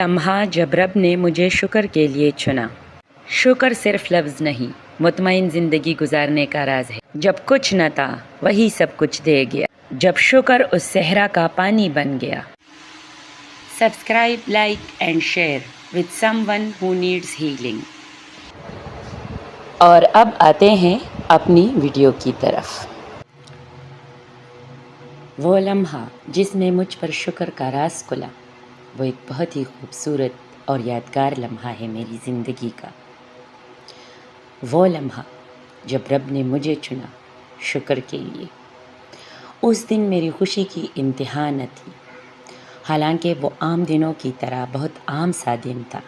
لمحہ جب رب نے مجھے شکر کے لیے چنا۔ شکر صرف لفظ نہیں، مطمئن زندگی گزارنے کا راز ہے۔ جب کچھ نہ تھا وہی سب کچھ دے گیا، جب شکر اس صحرا کا پانی بن گیا۔ Subscribe, like and share with someone who needs healing۔ اور اب آتے ہیں اپنی ویڈیو کی طرف۔ وہ لمحہ جس میں مجھ پر شکر کا راز کھلا، وہ ایک بہت ہی خوبصورت اور یادگار لمحہ ہے میری زندگی کا۔ وہ لمحہ جب رب نے مجھے چنا شکر کے لیے۔ اس دن میری خوشی کی انتہا نہ تھی، حالانکہ وہ عام دنوں کی طرح بہت عام سا دن تھا۔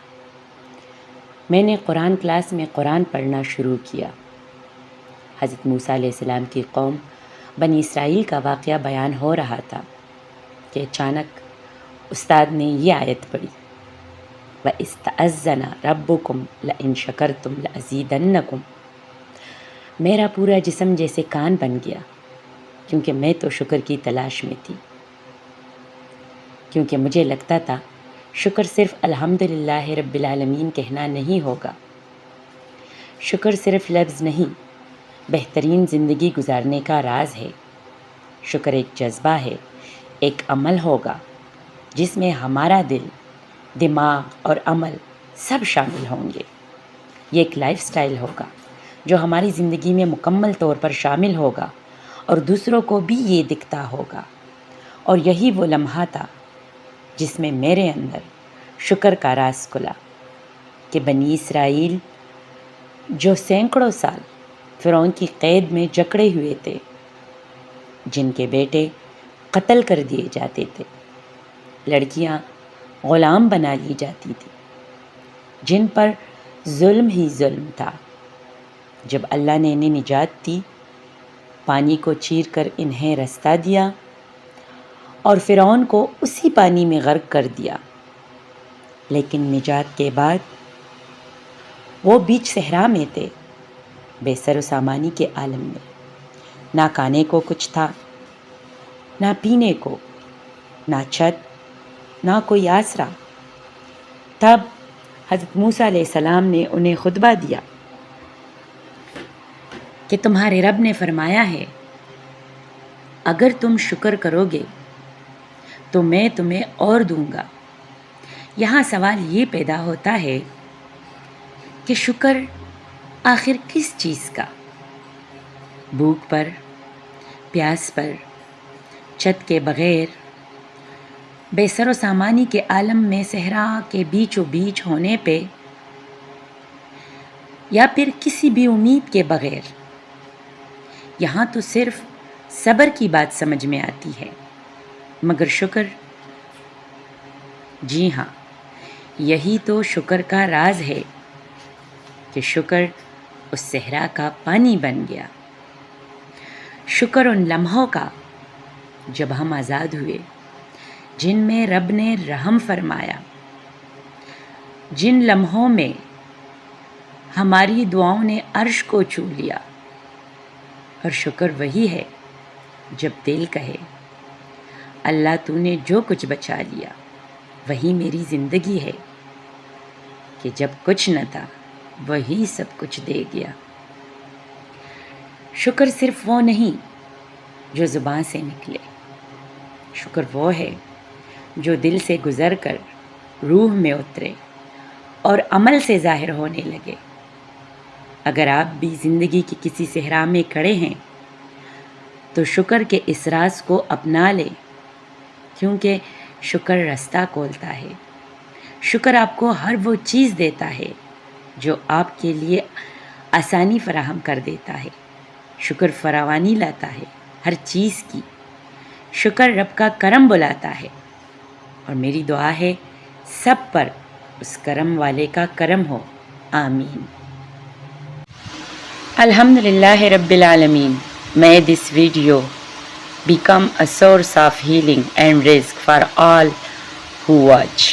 میں نے قرآن کلاس میں قرآن پڑھنا شروع کیا۔ حضرت موسیٰ علیہ السلام کی قوم بنی اسرائیل کا واقعہ بیان ہو رہا تھا کہ اچانک استاد نے یہ آیت پڑھی، وَإِسْتَأَذَّنَ رَبُّكُمْ لَإِن شَكَرْتُمْ لَأَزِيدَنَّكُمْ۔ میرا پورا جسم جیسے کان بن گیا، کیونکہ میں تو شکر کی تلاش میں تھی، کیونکہ مجھے لگتا تھا شکر صرف الحمدللہ رب العالمین کہنا نہیں ہوگا۔ شکر صرف لفظ نہیں، بہترین زندگی گزارنے کا راز ہے۔ شکر ایک جذبہ ہے، ایک عمل ہوگا جس میں ہمارا دل، دماغ اور عمل سب شامل ہوں گے۔ یہ ایک لائف سٹائل ہوگا جو ہماری زندگی میں مکمل طور پر شامل ہوگا اور دوسروں کو بھی یہ دکھتا ہوگا۔ اور یہی وہ لمحہ تھا جس میں میرے اندر شکر کا راز کھلا کہ بنی اسرائیل جو سینکڑوں سال فرعون کی قید میں جکڑے ہوئے تھے، جن کے بیٹے قتل کر دیے جاتے تھے، لڑکیاں غلام بنا لی جاتی تھی، جن پر ظلم ہی ظلم تھا، جب اللہ نے انہیں نجات دی، پانی کو چیر کر انہیں رستہ دیا اور فرعون کو اسی پانی میں غرق کر دیا، لیکن نجات کے بعد وہ بیچ صحرا میں تھے، بے سر و سامانی کے عالم میں۔ نہ کھانے کو کچھ تھا، نہ پینے کو، نہ چھت، نہ کوئی آسرا۔ تب حضرت موسیٰ علیہ السلام نے انہیں خطبہ دیا کہ تمہارے رب نے فرمایا ہے اگر تم شکر کرو گے تو میں تمہیں اور دوں گا۔ یہاں سوال یہ پیدا ہوتا ہے کہ شکر آخر کس چیز کا؟ بھوک پر، پیاس پر، چھت کے بغیر، بے سر و سامانی کے عالم میں صحرا کے بیچ و بیچ ہونے پہ، یا پھر کسی بھی امید کے بغیر؟ یہاں تو صرف صبر کی بات سمجھ میں آتی ہے، مگر شکر؟ جی ہاں، یہی تو شکر کا راز ہے کہ شکر اس صحرا کا پانی بن گیا۔ شکر ان لمحوں کا جب ہم آزاد ہوئے، جن میں رب نے رحم فرمایا، جن لمحوں میں ہماری دعاؤں نے عرش کو چھو لیا۔ اور شکر وہی ہے جب دل کہے اللہ تو نے جو کچھ بچا لیا وہی میری زندگی ہے، کہ جب کچھ نہ تھا وہی سب کچھ دے گیا۔ شکر صرف وہ نہیں جو زبان سے نکلے، شکر وہ ہے جو دل سے گزر کر روح میں اترے اور عمل سے ظاہر ہونے لگے۔ اگر آپ بھی زندگی کی کسی صحرا میں کھڑے ہیں تو شکر کے اس راز کو اپنا لیں، کیونکہ شکر رستہ کھولتا ہے۔ شکر آپ کو ہر وہ چیز دیتا ہے جو آپ کے لیے آسانی فراہم کر دیتا ہے۔ شکر فراوانی لاتا ہے ہر چیز کی۔ شکر رب کا کرم بلاتا ہے، اور میری دعا ہے سب پر اس کرم والے کا کرم ہو، آمین۔ Alhamdulillah Rabbil Alameen. May this video become a source of healing and rizq for all who watch.